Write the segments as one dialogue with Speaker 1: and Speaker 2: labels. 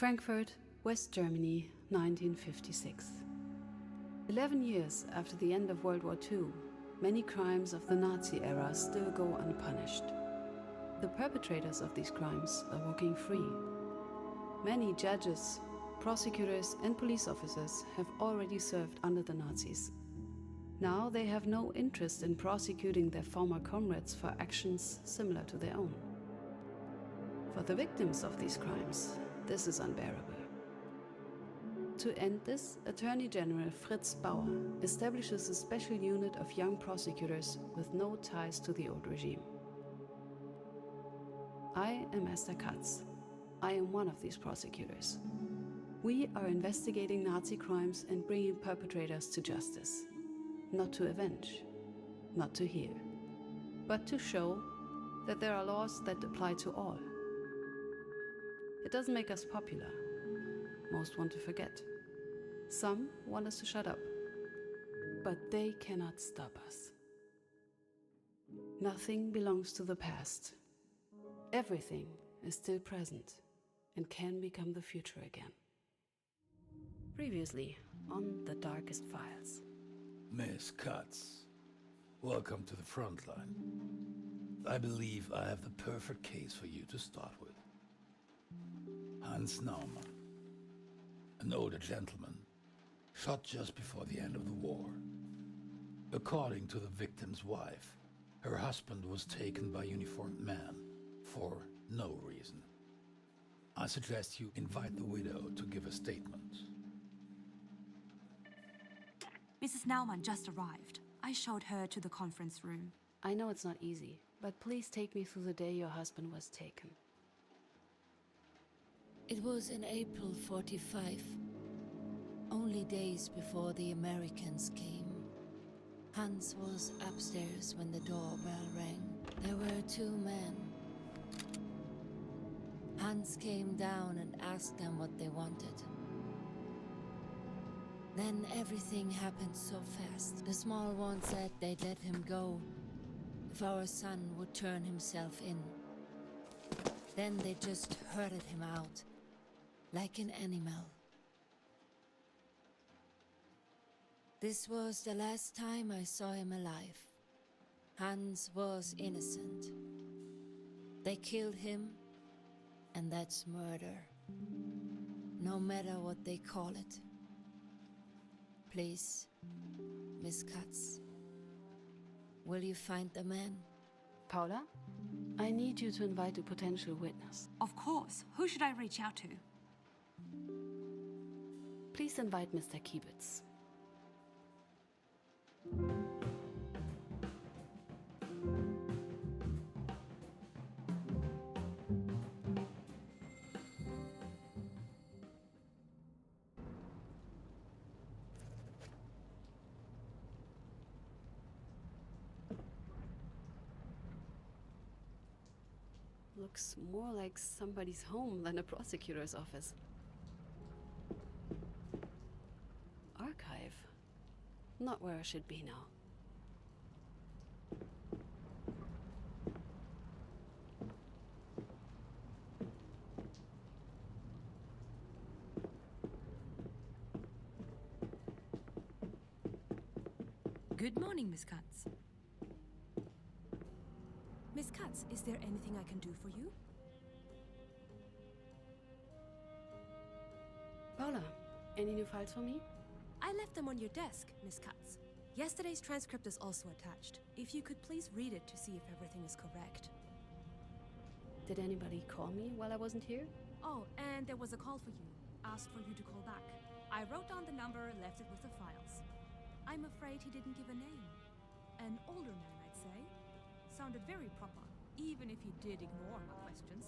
Speaker 1: Frankfurt, West Germany, 1956. 11 years after the end of World War II, many crimes of the Nazi era still go unpunished. The perpetrators of these crimes are walking free. Many judges, prosecutors, and police officers have already served under the Nazis. Now they have no interest in prosecuting their former comrades for actions similar to their own. For the victims of these crimes, this is unbearable. To end this, Attorney General Fritz Bauer establishes a special unit of young prosecutors with no ties to the old regime. I am Esther Katz. I am one of these prosecutors. We are investigating Nazi crimes and bringing perpetrators to justice. Not to avenge, not to heal, but to show that there are laws that apply to all. It doesn't make us popular. Most want to forget. Some want us to shut up. But they cannot stop us. Nothing belongs to the past. Everything is still present and can become the future again. Previously on The Darkest Files.
Speaker 2: Miss Katz, welcome to the front line. I believe I have the perfect case for you to start with. Hans Naumann, an older gentleman, shot just before the end of the war. According to the victim's wife, her husband was taken by a uniformed man for no reason. I suggest you invite the widow to give a statement.
Speaker 3: Mrs. Naumann just arrived. I showed her to the conference room.
Speaker 1: I know it's not easy, but please take me through the day your husband was taken.
Speaker 4: It was in April 45, only days before the Americans came. Hans was upstairs when the doorbell rang. There were two men. Hans came down and asked them what they wanted. Then everything happened so fast. The small one said they'd let him go if our son would turn himself in. Then they just herded him out like an animal. This was the last time I saw him alive. Hans was innocent. They killed him, and that's murder, no matter what they call it. Please, Miss Katz, will you find the man?
Speaker 1: Paula, I need you to invite a potential witness.
Speaker 3: Of course. Who should I reach out to?
Speaker 1: Please invite Mr. Kiebitz. Looks more like somebody's home than a prosecutor's office. Archive. Not where I should be now.
Speaker 5: Good morning, Miss Katz. Miss Katz, is there anything I can do for you?
Speaker 1: Paula, any new files for me?
Speaker 5: I left them on your desk, Miss Katz. Yesterday's transcript is also attached. If you could please read it to see if everything is correct.
Speaker 1: Did anybody call me while I wasn't here?
Speaker 5: Oh, and there was a call for you. Asked for you to call back. I wrote down the number and left it with the files. I'm afraid he didn't give a name. An older man, I'd say. Sounded very proper, even if he did ignore my questions.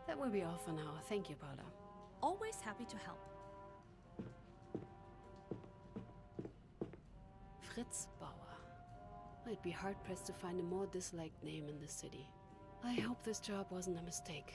Speaker 1: That will be all for now. Thank you, Paula.
Speaker 5: Always happy to help.
Speaker 1: Fritz Bauer. I'd be hard-pressed to find a more disliked name in this city. I hope this job wasn't a mistake.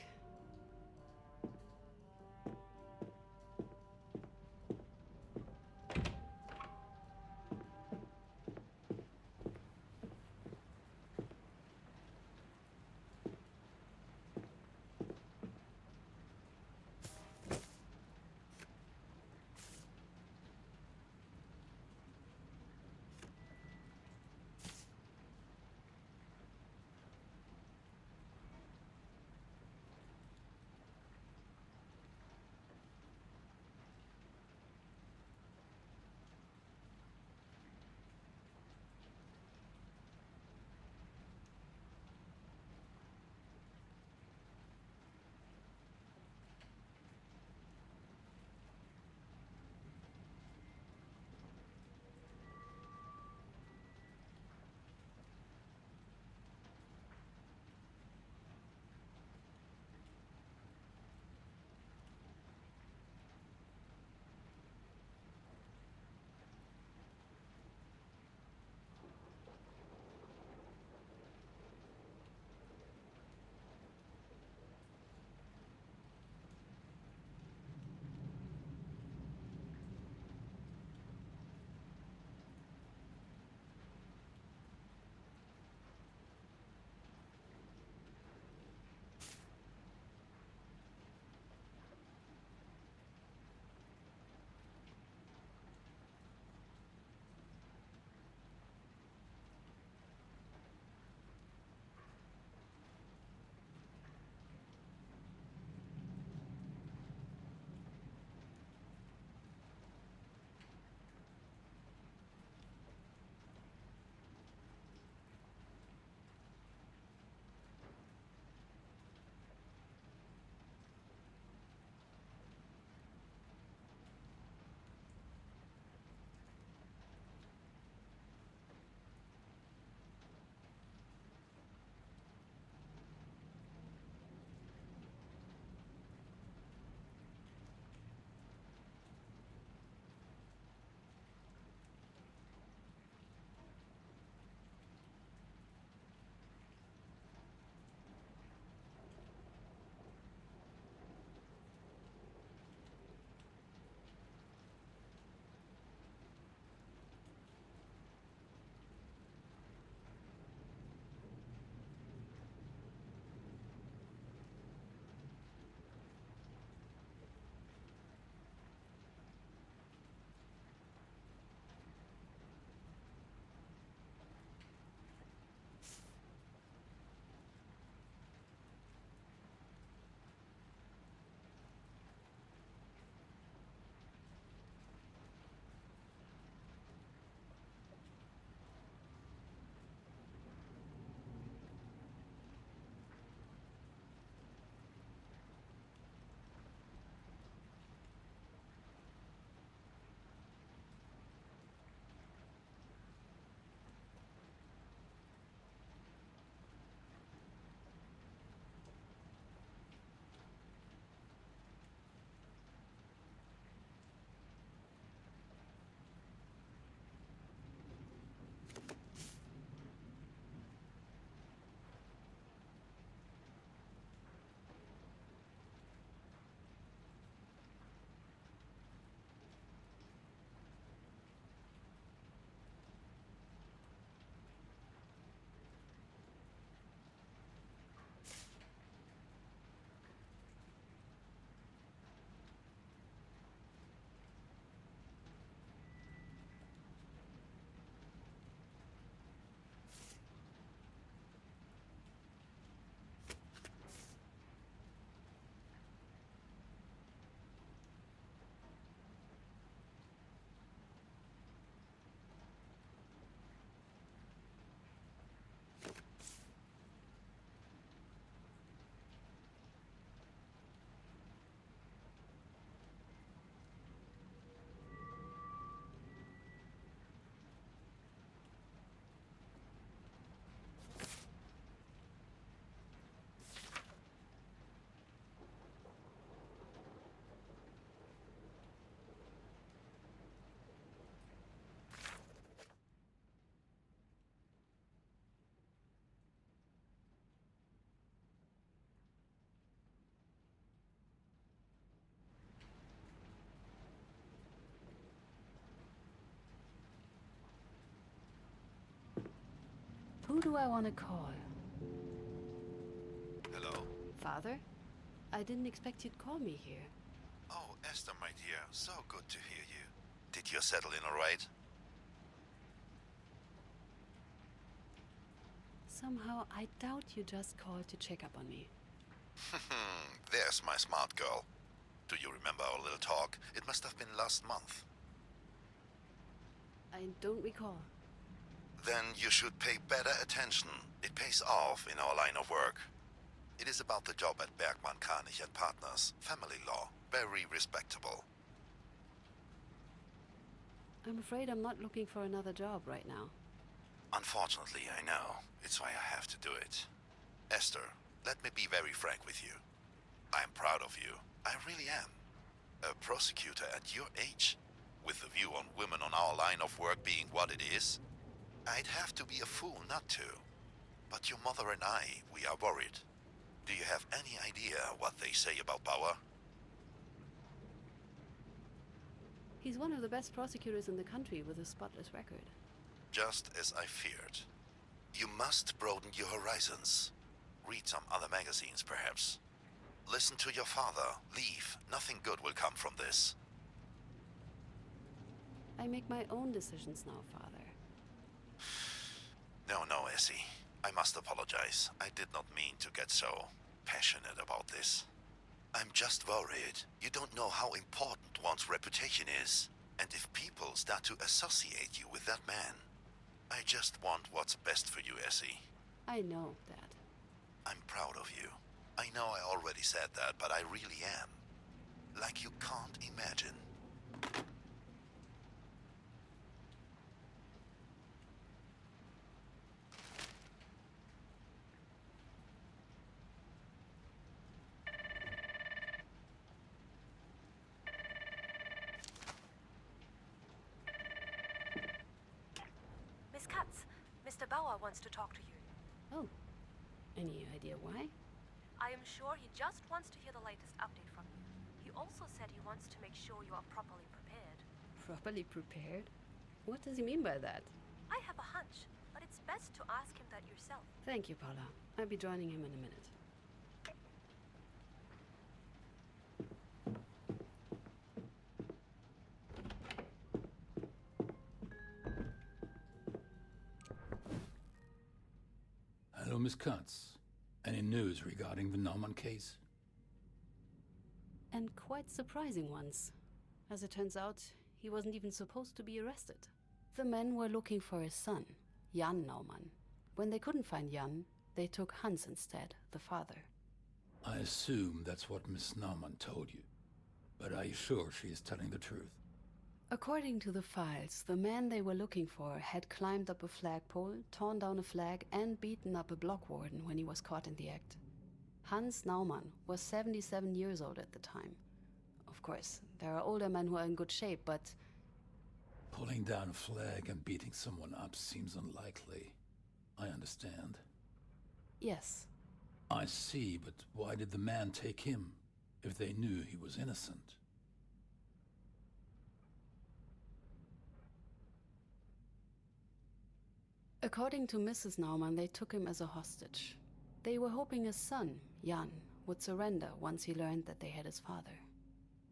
Speaker 1: do I want to call?
Speaker 6: Hello?
Speaker 1: Father? I didn't expect you'd call me here.
Speaker 6: Oh, Esther, my dear, so good to hear you. Did you settle in all right?
Speaker 1: Somehow, I doubt you just called to check up on me.
Speaker 6: There's my smart girl. Do you remember our little talk? It must have been last month.
Speaker 1: I don't recall.
Speaker 6: Then you should pay better attention. It pays off in our line of work. It is about the job at Bergmann, Kranich and Partners. Family law. Very respectable.
Speaker 1: I'm afraid I'm not looking for another job right now.
Speaker 6: Unfortunately, I know. It's why I have to do it. Esther, let me be very frank with you. I'm proud of you. I really am. A prosecutor at your age, with the view on women on our line of work being what it is, I'd have to be a fool not to. But your mother and I, we are worried. Do you have any idea what they say about Bauer?
Speaker 1: He's one of the best prosecutors in the country with a spotless record.
Speaker 6: Just as I feared. You must broaden your horizons. Read some other magazines, perhaps. Listen to your father. Leave. Nothing good will come from this.
Speaker 1: I make my own decisions now, Father.
Speaker 6: No, Essie. I must apologize. I did not mean to get so passionate about this. I'm just worried. You don't know how important one's reputation is. And if people start to associate you with that man, I just want what's best for you, Essie.
Speaker 1: I know, Dad.
Speaker 6: I'm proud of you. I know I already said that, but I really am. Like you can't imagine.
Speaker 7: Miss Katz, Mr. Bauer wants to talk to you.
Speaker 1: Oh, any idea why?
Speaker 7: I am sure he just wants to hear the latest update from you. He also said he wants to make sure you are properly prepared.
Speaker 1: Properly prepared? What does he mean by that?
Speaker 7: I have a hunch, but it's best to ask him that yourself.
Speaker 1: Thank you, Paula. I'll be joining him in a minute.
Speaker 2: Hello, Miss Katz. Any news regarding the Naumann case?
Speaker 1: And quite surprising ones. As it turns out, he wasn't even supposed to be arrested. The men were looking for his son, Jan Naumann. When they couldn't find Jan, they took Hans instead, the father.
Speaker 2: I assume that's what Miss Naumann told you. But are you sure she is telling the truth?
Speaker 1: According to the files, the man they were looking for had climbed up a flagpole, torn down a flag, and beaten up a block warden when he was caught in the act. Hans Naumann was 77 years old at the time. Of course, there are older men who are in good shape, but...
Speaker 2: Pulling down a flag and beating someone up seems unlikely. I understand.
Speaker 1: Yes.
Speaker 2: I see, but why did the man take him, if they knew he was innocent?
Speaker 1: According to Mrs. Naumann, they took him as a hostage. They were hoping his son, Jan, would surrender once he learned that they had his father.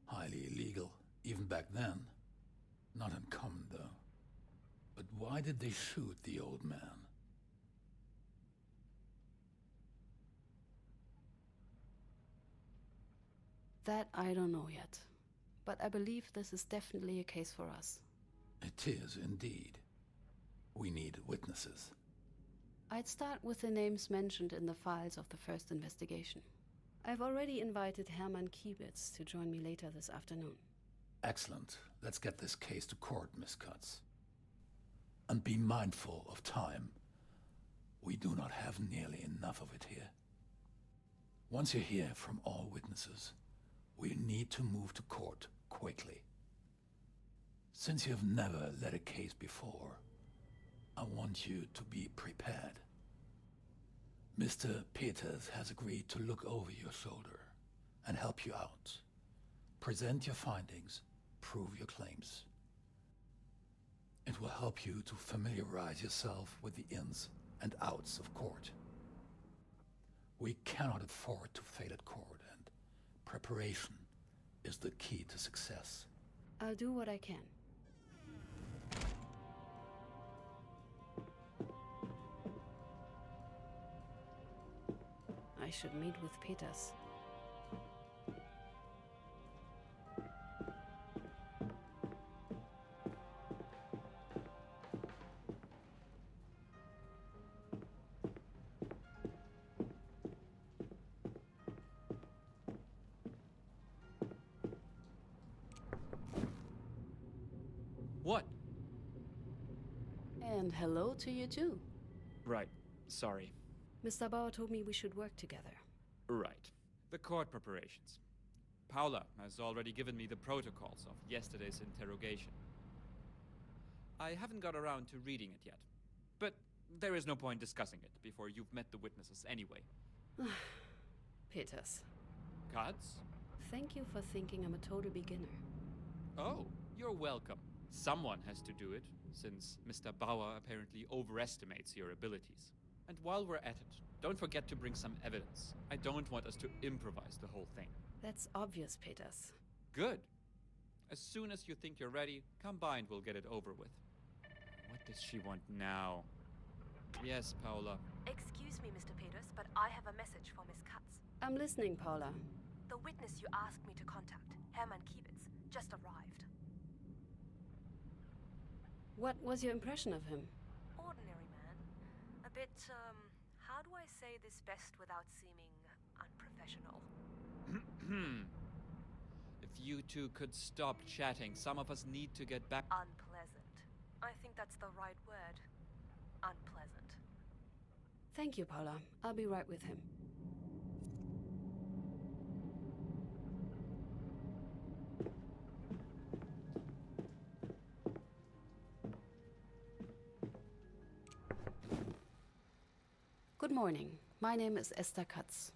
Speaker 2: Highly illegal, even back then. Not uncommon, though. But why did they shoot the old man?
Speaker 1: That I don't know yet. But I believe this is definitely a case for us.
Speaker 2: It is, indeed. We need witnesses.
Speaker 1: I'd start with the names mentioned in the files of the first investigation. I've already invited Hermann Kiebitz to join me later this afternoon.
Speaker 2: Excellent. Let's get this case to court, Miss Katz. And be mindful of time. We do not have nearly enough of it here. Once you hear from all witnesses, we need to move to court quickly. Since you have never led a case before, I want you to be prepared. Mr. Peters has agreed to look over your shoulder and help you out. Present your findings, prove your claims. It will help you to familiarize yourself with the ins and outs of court. We cannot afford to fail at court, and preparation is the key to success.
Speaker 1: I'll do what I can. I should meet with Peters.
Speaker 8: What?
Speaker 1: And hello to you too.
Speaker 8: Right. Sorry.
Speaker 1: Mr. Bauer told me we should work together.
Speaker 8: Right. The court preparations. Paula has already given me the protocols of yesterday's interrogation. I haven't got around to reading it yet. But there is no point discussing it before you've met the witnesses anyway.
Speaker 1: Peters,
Speaker 8: Cards?
Speaker 1: thank you for thinking I'm a total beginner.
Speaker 8: Oh, you're welcome. Someone has to do it, since Mr. Bauer apparently overestimates your abilities. And while we're at it, don't forget to bring some evidence. I don't want us to improvise the whole thing.
Speaker 1: That's obvious, Peters.
Speaker 8: Good. As soon as you think you're ready, come by and we'll get it over with. What does she want now? Yes, Paula.
Speaker 7: Excuse me, Mr. Peters, but I have a message for Miss Katz.
Speaker 1: I'm listening, Paula.
Speaker 7: The witness you asked me to contact, Hermann Kiebitz, just arrived.
Speaker 1: What was your impression of him?
Speaker 7: Ordinary man. A bit, how do I say this best without seeming unprofessional?
Speaker 8: If you two could stop chatting, some of us need to get back.
Speaker 7: Unpleasant. I think that's the right word. Unpleasant.
Speaker 1: Thank you, Paula. I'll be right with him. Good morning. My name is Esther Katz.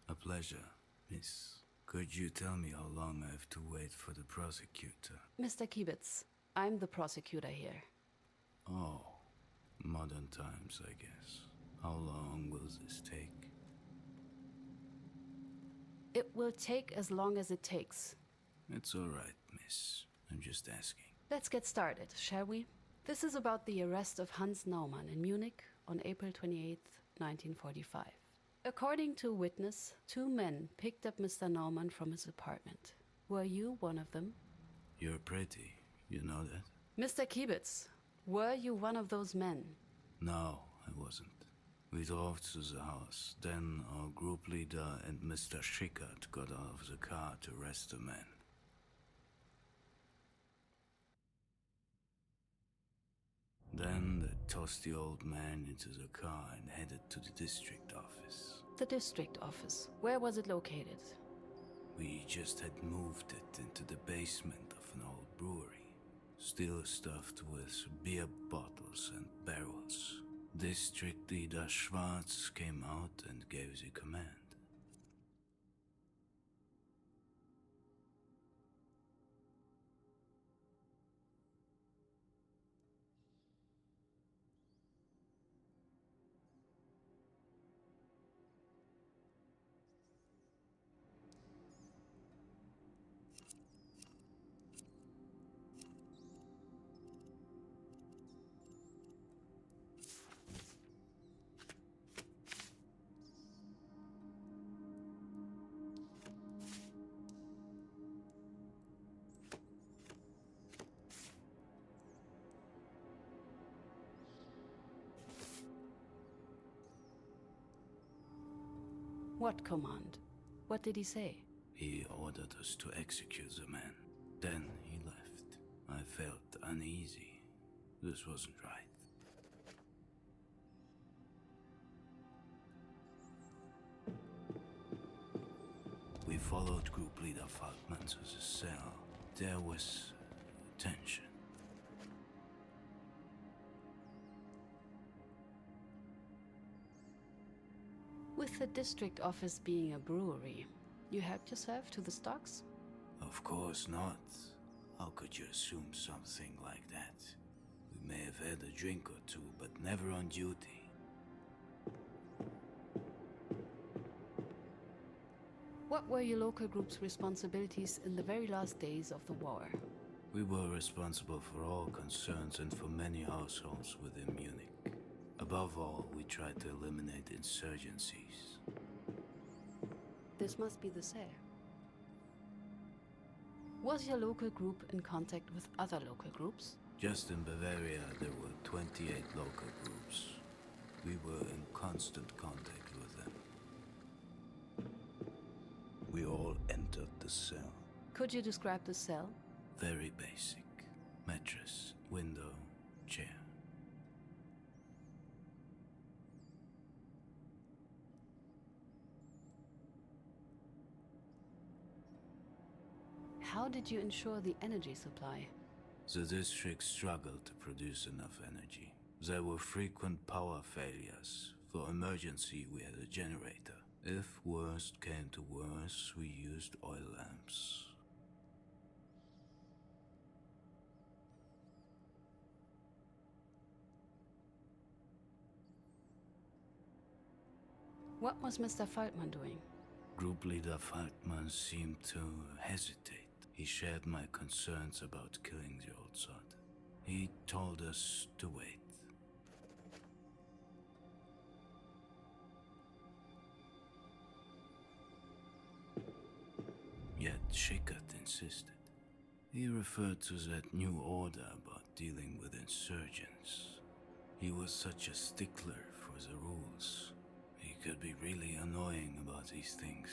Speaker 9: A pleasure, miss. Could you tell me how long I have to wait for the prosecutor?
Speaker 1: Mr. Kiebitz, I'm the prosecutor here.
Speaker 9: Oh, modern times, I guess. How long will this take?
Speaker 1: It will take as long as it takes.
Speaker 9: It's all right, miss. I'm just asking.
Speaker 1: Let's get started, shall we? This is about the arrest of Hans Naumann in Munich on April 28th, 1945. According to a witness, two men picked up Mr. Naumann from his apartment. Were you one of them?
Speaker 9: You're pretty, you know that?
Speaker 1: Mr. Kiebitz, were you one of those men?
Speaker 9: No, I wasn't. We drove to the house. Then our group leader and Mr. Schickert got out of the car to arrest the men. Then they tossed the old man into the car and headed to the district office.
Speaker 1: The district office. Where was it located?
Speaker 9: We just had moved it into the basement of an old brewery, still stuffed with beer bottles and barrels. District Leader Schwarz came out and gave the command.
Speaker 1: What command? What did he say?
Speaker 9: He ordered us to execute the man. Then he left. I felt uneasy. This wasn't right. We followed Group Leader Falkman to the cell. There was tension.
Speaker 1: With the district office being a brewery, you helped yourself to the stocks?
Speaker 9: Of course not. How could you assume something like that? We may have had a drink or two, but never on duty.
Speaker 1: What were your local group's responsibilities in the very last days of the war?
Speaker 9: We were responsible for all concerns and for many households within Munich. Above all, we tried to eliminate insurgencies.
Speaker 1: This must be the cell. Was your local group in contact with other local groups?
Speaker 9: Just in Bavaria, there were 28 local groups. We were in constant contact with them. We all entered the cell.
Speaker 1: Could you describe the cell?
Speaker 9: Very basic. Mattress, window, chair.
Speaker 1: How did you ensure the energy supply?
Speaker 9: The district struggled to produce enough energy. There were frequent power failures. For emergency, we had a generator. If worst came to worst, we used oil lamps.
Speaker 1: What was Mr. Faltman doing?
Speaker 9: Group leader Faltman seemed to hesitate. He shared my concerns about killing the old sod. He told us to wait. Yet Schickert insisted. He referred to that new order about dealing with insurgents. He was such a stickler for the rules. He could be really annoying about these things.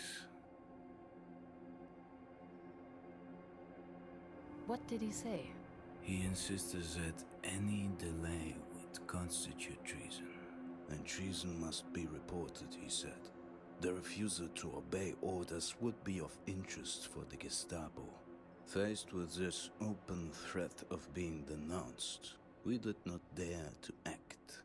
Speaker 1: What did he say?
Speaker 9: He insisted that any delay would constitute treason.
Speaker 10: And treason must be reported, he said. The refusal to obey orders would be of interest for the Gestapo. Faced with this open threat of being denounced, we did not dare to act.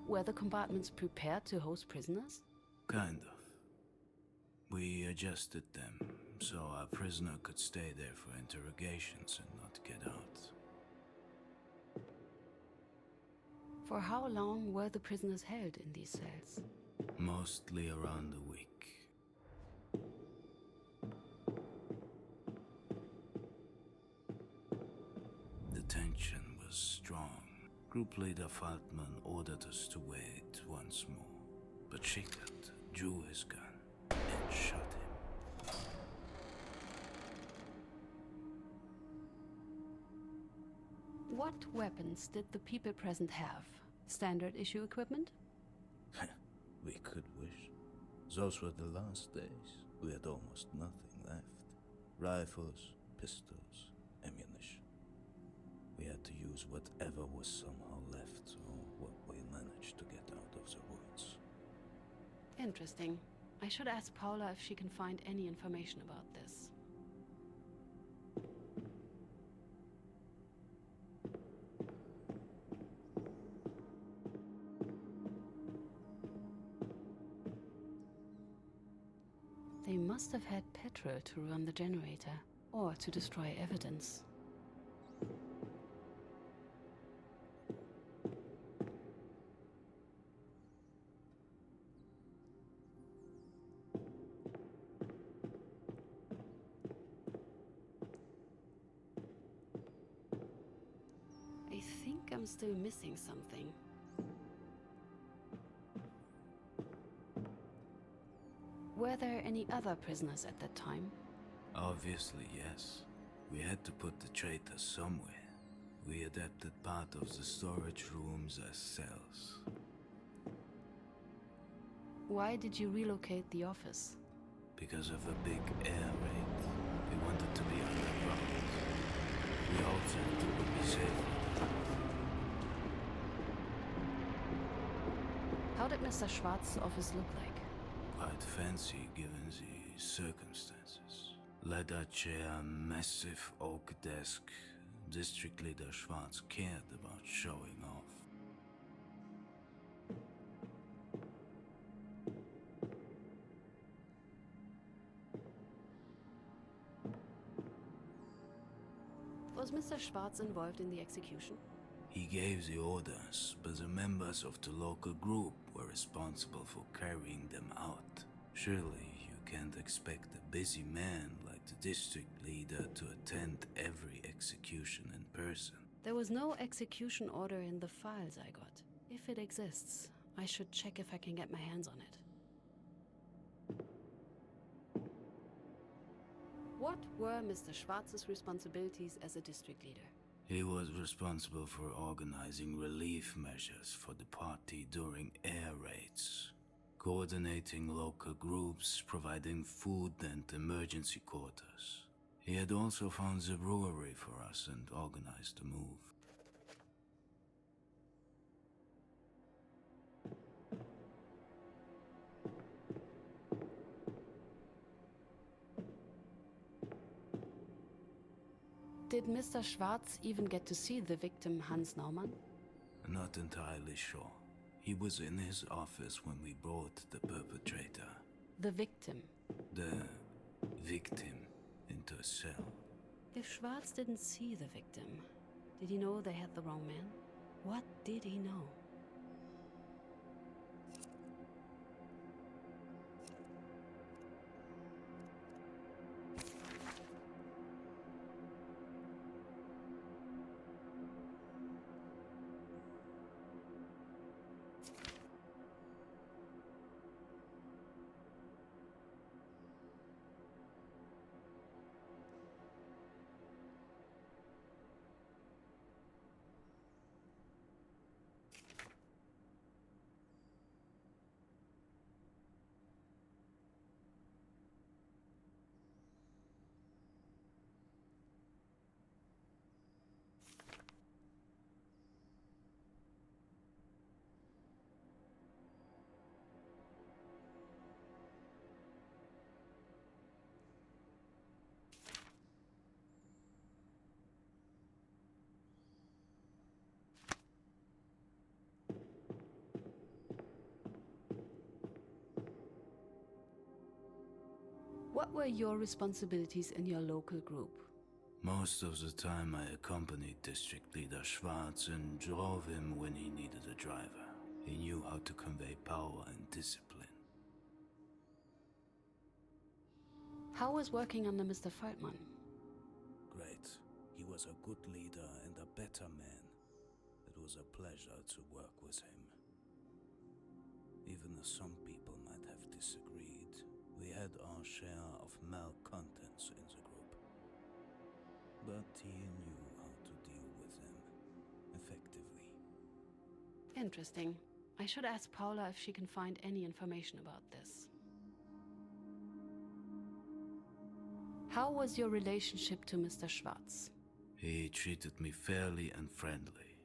Speaker 1: Were the compartments prepared to host prisoners?
Speaker 9: Kind of. We adjusted them, so our prisoner could stay there for interrogations and not get out.
Speaker 1: For how long were the prisoners held in these cells?
Speaker 9: Mostly around a week. The tension was strong. Group leader Faltman ordered us to wait once more, but Schickert drew his gun and shot him.
Speaker 1: What weapons did the people present have? Standard issue equipment?
Speaker 10: We could wish. Those were the last days. We had almost nothing left. Rifles, pistols, ammunition. We had to use whatever was somehow left, or what we managed to get out of the woods.
Speaker 1: Interesting. I should ask Paula if she can find any information about this. They must have had petrol to run the generator, or to destroy evidence. I think I'm still missing something. Were there any other prisoners at that time?
Speaker 9: Obviously, yes. We had to put the traitors somewhere. We adapted part of the storage rooms as cells.
Speaker 1: Why did you relocate the office?
Speaker 9: Because of a big air raid. We wanted to be underground. We also thought it would be safer.
Speaker 1: How did Mr. Schwarz's office look like?
Speaker 9: Quite fancy given the circumstances. Leather chair, massive oak desk. District leader Schwarz cared about showing off.
Speaker 1: Was Mr. Schwarz involved in the execution?
Speaker 9: He gave the orders, but the members of the local group were responsible for carrying them out. Surely you can't expect a busy man like the district leader to attend every execution in person.
Speaker 1: There was no execution order in the files I got. If it exists, I should check if I can get my hands on it. What were Mr. Schwarz's responsibilities as a district leader?
Speaker 9: He was responsible for organizing relief measures for the party during air raids, coordinating local groups, providing food and emergency quarters. He had also found the brewery for us and organized the move.
Speaker 1: Did Mr. Schwarz even get to see the victim, Hans Naumann?
Speaker 9: Not entirely sure. He was in his office when we brought the perpetrator.
Speaker 1: The victim?
Speaker 9: The victim into a cell.
Speaker 1: If Schwarz didn't see the victim, did he know they had the wrong man? What did he know? What were your responsibilities in your local group?
Speaker 9: Most of the time I accompanied District Leader Schwarz and drove him when he needed a driver. He knew how to convey power and discipline.
Speaker 1: How was working under Mr. Feldman?
Speaker 10: Great. He was a good leader and a better man. It was a pleasure to work with him. Even though some people might have disagreed, we had our share of malcontents in the group. But he knew how to deal with them effectively.
Speaker 1: Interesting. I should ask Paula if she can find any information about this. How was your relationship to Mr. Schwarz?
Speaker 9: He treated me fairly and friendly.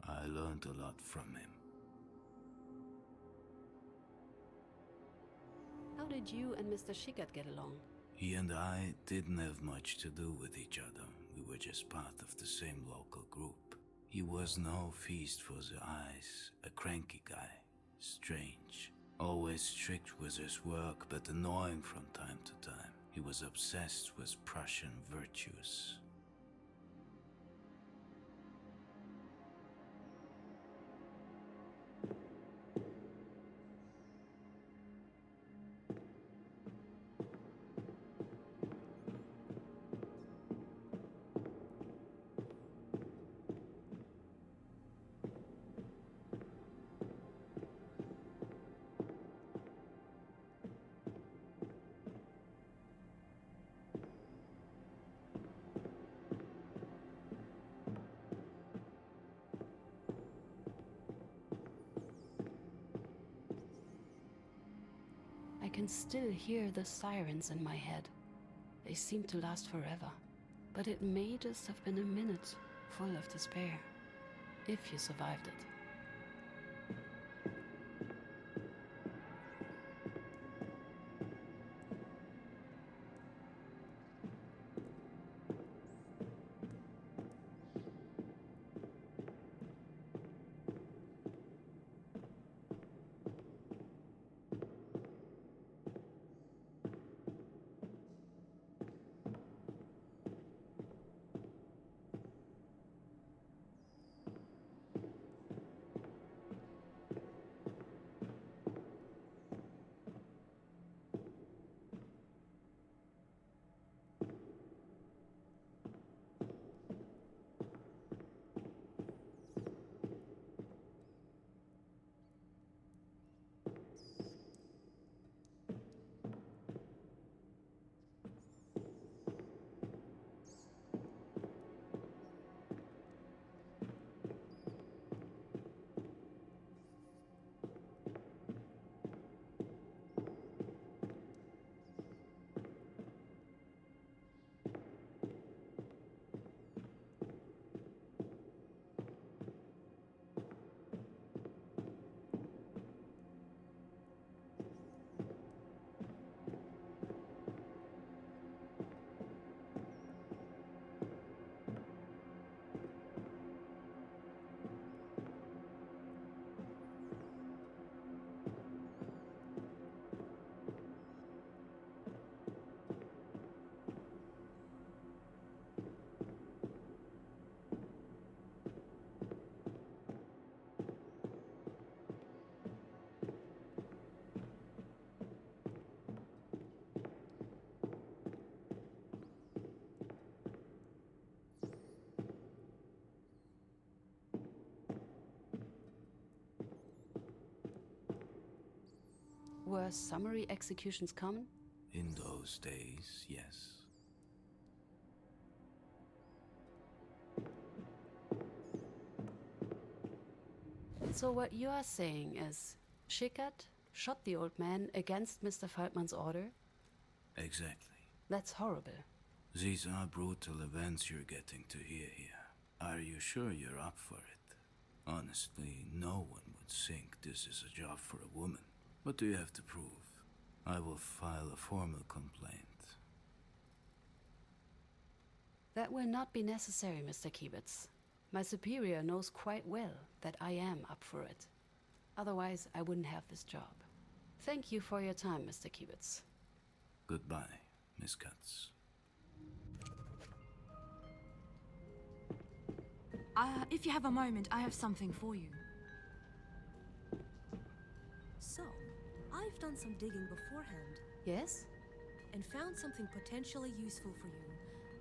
Speaker 9: I learned a lot from him.
Speaker 1: How did you and Mr. Schickert get along?
Speaker 9: He and I didn't have much to do with each other. We were just part of the same local group. He was no feast for the eyes, a cranky guy, strange, always strict with his work but annoying from time to time. He was obsessed with Prussian virtues.
Speaker 1: I can still hear the sirens in my head. They seem to last forever. But it may just have been a minute full of despair, if you survived it. Were summary executions common?
Speaker 9: In those days, yes.
Speaker 1: So what you are saying is, Schickert shot the old man against Mr. Feldman's order?
Speaker 9: Exactly.
Speaker 1: That's horrible.
Speaker 9: These are brutal events you're getting to hear here. Are you sure you're up for it? Honestly, no one would think this is a job for a woman. What do you have to prove? I will file a formal complaint.
Speaker 1: That will not be necessary, Mr. Kiebitz. My superior knows quite well that I am up for it. Otherwise, I wouldn't have this job. Thank you for your time, Mr. Kiebitz.
Speaker 9: Goodbye, Miss Katz.
Speaker 3: If you have a moment, I have something for you.
Speaker 7: So, I've done some digging beforehand
Speaker 1: Yes?
Speaker 7: and found something potentially useful for you.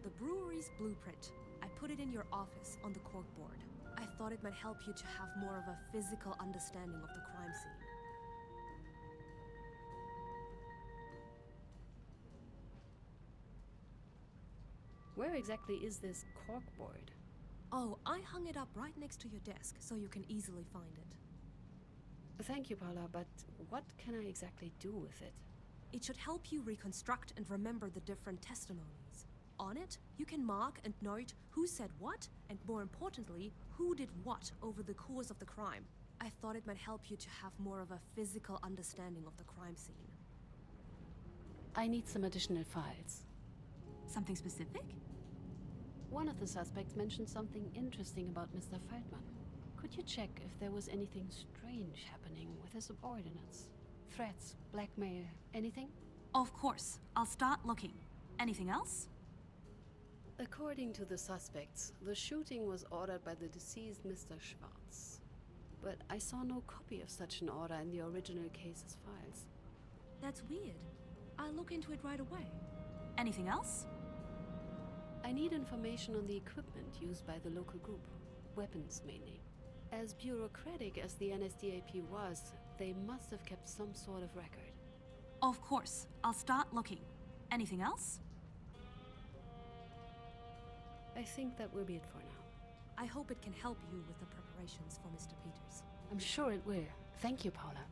Speaker 7: The brewery's blueprint. I put it in your office on the corkboard. I thought it might help you to have more of a physical understanding of the crime scene.
Speaker 1: Where exactly is this corkboard?
Speaker 7: Oh, I hung it up right next to your desk so you can easily find it.
Speaker 1: Thank you, Paula, but what can I exactly do with it?
Speaker 7: It should help you reconstruct and remember the different testimonies. On it, you can mark and note who said what, and more importantly, who did what over the course of the crime. I thought it might help you to have more of a physical understanding of the crime scene.
Speaker 1: I need some additional files.
Speaker 3: Something specific?
Speaker 1: One of the suspects mentioned something interesting about Mr. Feldman. Could you check if there was anything strange happening with his subordinates? Threats, blackmail, anything?
Speaker 3: Of course. I'll start looking. Anything else?
Speaker 1: According to the suspects, the shooting was ordered by the deceased Mr. Schwartz. But I saw no copy of such an order in the original case's files.
Speaker 7: That's weird. I'll look into it right away.
Speaker 3: Anything else?
Speaker 1: I need information on the equipment used by the local group. Weapons, mainly. As bureaucratic as the NSDAP was, they must have kept some sort of record.
Speaker 3: Of course. I'll start looking. Anything else?
Speaker 1: I think that will be it for now.
Speaker 7: I hope it can help you with the preparations for Mr. Peters.
Speaker 1: I'm sure it will. Thank you, Paula.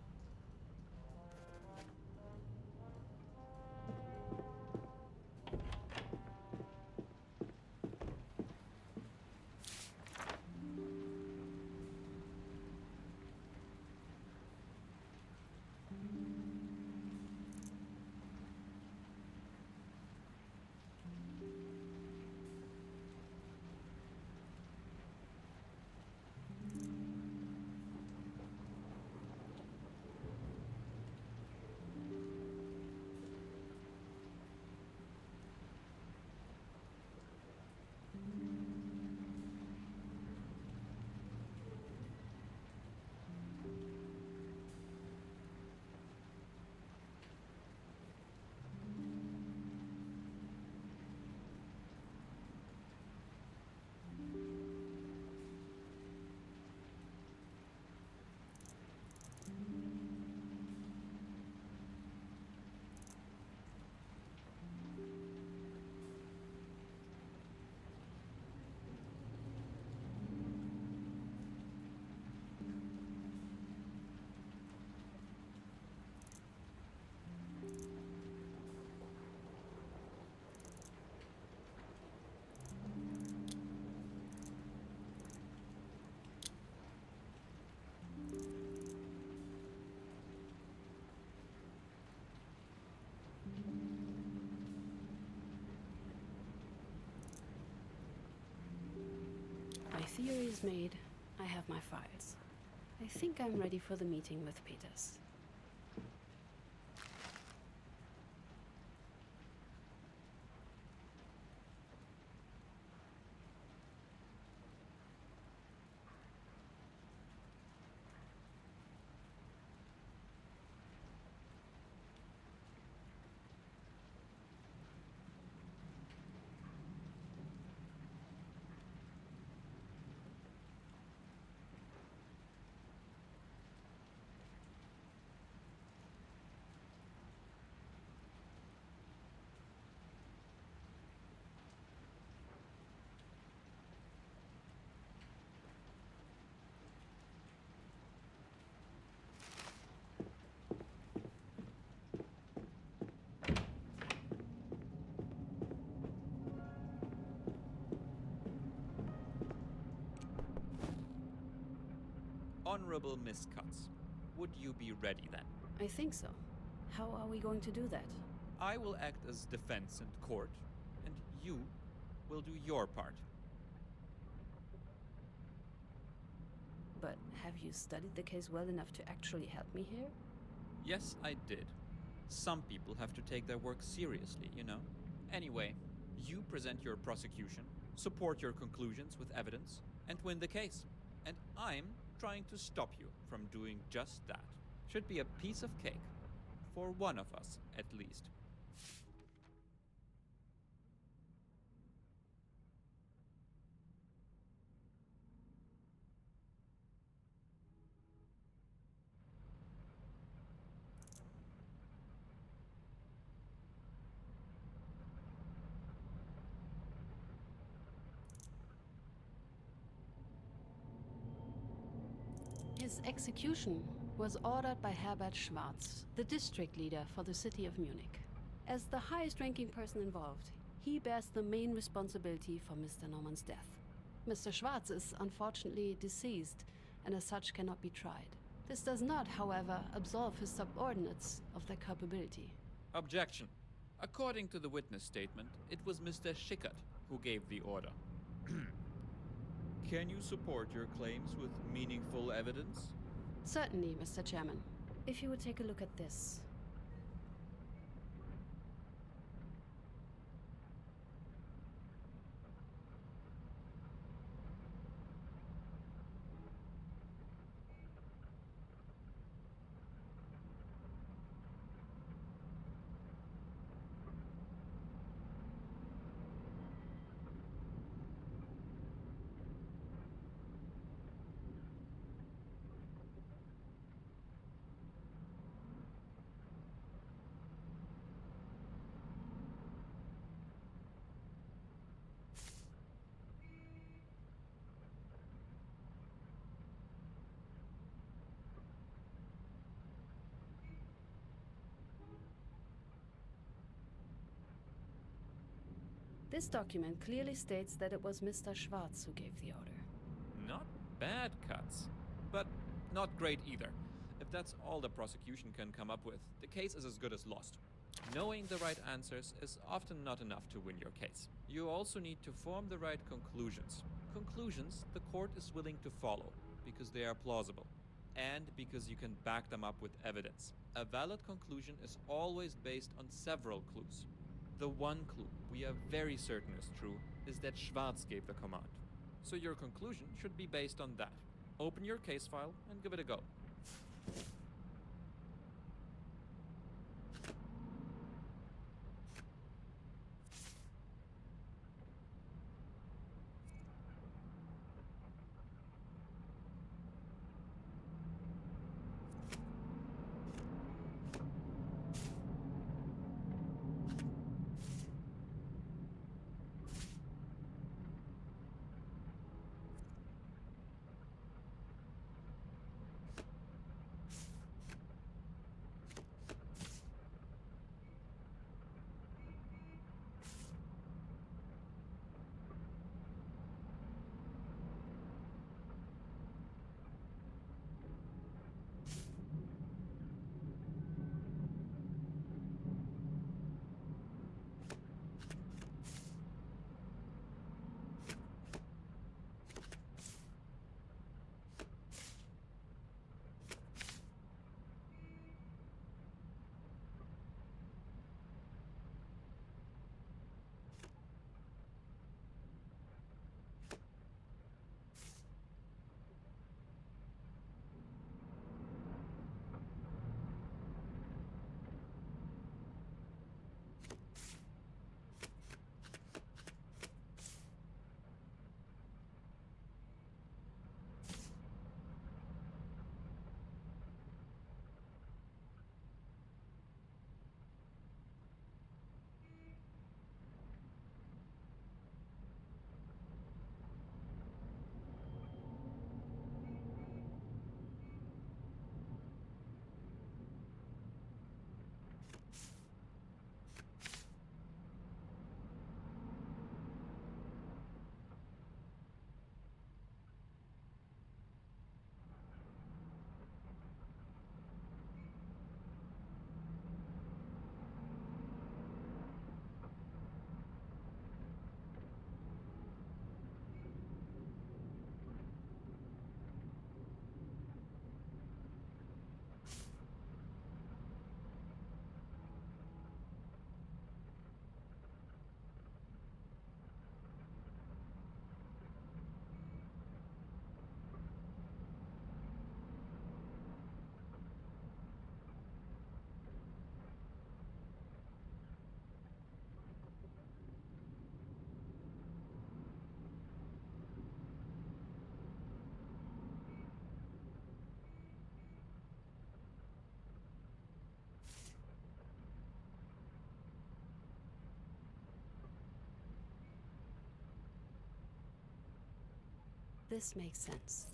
Speaker 1: My theory is made. I have my files. I think I'm ready for the meeting with Peters.
Speaker 8: Honorable Miss Cutts, would you be ready then?
Speaker 1: I think so. How are we going to do that?
Speaker 8: I will act as defense and court, and you will do your part.
Speaker 1: But have you studied the case well enough to actually help me here?
Speaker 8: Yes, I did. Some people have to take their work seriously, you know. Anyway, you present your prosecution, support your conclusions with evidence, and win the case. And I'm trying to stop you from doing just that. Should be a piece of cake. For one of us, at least.
Speaker 1: His execution was ordered by Herbert Schwarz, the district leader for the city of Munich. As the highest-ranking person involved, he bears the main responsibility for Mr. Norman's death. Mr. Schwarz is unfortunately deceased and as such cannot be tried. This does not, however, absolve his subordinates of their culpability.
Speaker 8: Objection. According to the witness statement, it was Mr. Schickert who gave the order. Can you support your claims with meaningful evidence?
Speaker 1: Certainly, Mr. Chairman. If you would take a look at this. This document clearly states that it was Mr. Schwarz who gave the order.
Speaker 8: Not bad, Cuts. But not great either. If that's all the prosecution can come up with, the case is as good as lost. Knowing the right answers is often not enough to win your case. You also need to form the right conclusions. Conclusions the court is willing to follow, because they are plausible. And because you can back them up with evidence. A valid conclusion is always based on several clues. The one clue we are very certain is true is that Schwarz gave the command. So your conclusion should be based on that. Open your case file and give it a go.
Speaker 1: This makes sense.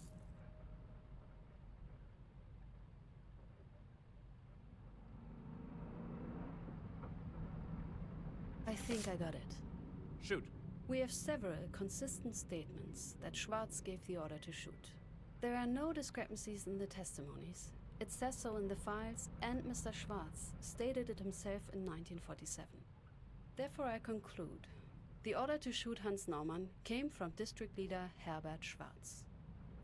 Speaker 1: I think I got it.
Speaker 8: Shoot.
Speaker 1: We have several consistent statements that Schwartz gave the order to shoot. There are no discrepancies in the testimonies. It says so in the files, and Mr. Schwartz stated it himself in 1947. Therefore, I conclude the order to shoot Hans Naumann came from District Leader Herbert Schwartz.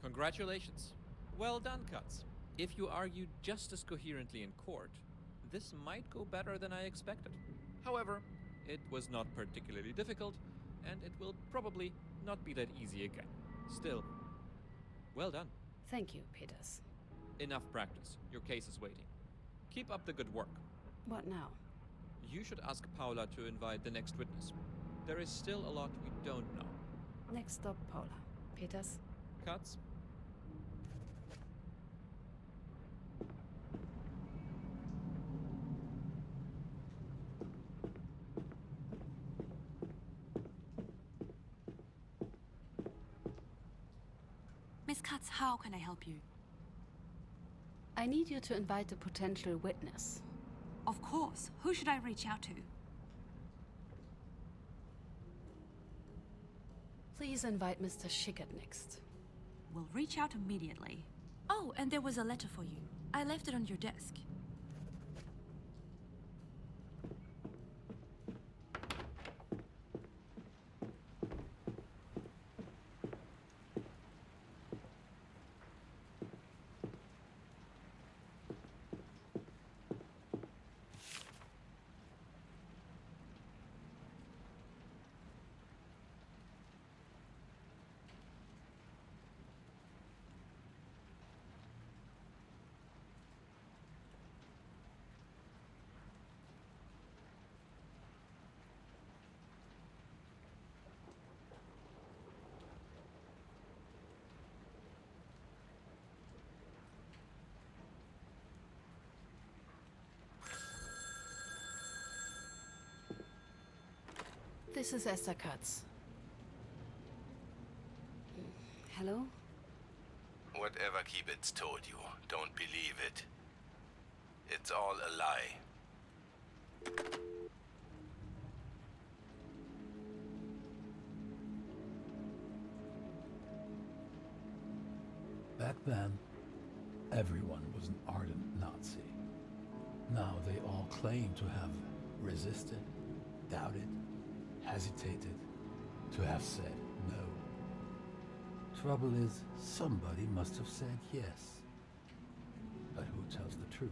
Speaker 8: Congratulations. Well done, Katz. If you argued just as coherently in court, this might go better than I expected. However, it was not particularly difficult, and it will probably not be that easy again. Still, well done.
Speaker 1: Thank you, Peters.
Speaker 8: Enough practice. Your case is waiting. Keep up the good work.
Speaker 1: What now?
Speaker 8: You should ask Paula to invite the next witness. There is still a lot we don't know.
Speaker 1: Next stop, Paula. Peters?
Speaker 8: Katz?
Speaker 3: Miss Katz, how can I help you?
Speaker 1: I need you to invite a potential witness.
Speaker 3: Of course. Who should I reach out to?
Speaker 1: Please invite Mr. Schickert next.
Speaker 3: We'll reach out immediately.
Speaker 7: Oh, and there was a letter for you. I left it on your desk.
Speaker 1: This is Esther Katz. Hello?
Speaker 6: Whatever Kiebitz told you, don't believe it. It's all a lie.
Speaker 2: Back then, everyone was an ardent Nazi. Now they all claim to have resisted, doubted, hesitated, to have said no. Trouble is, somebody must have said yes. But who tells the truth?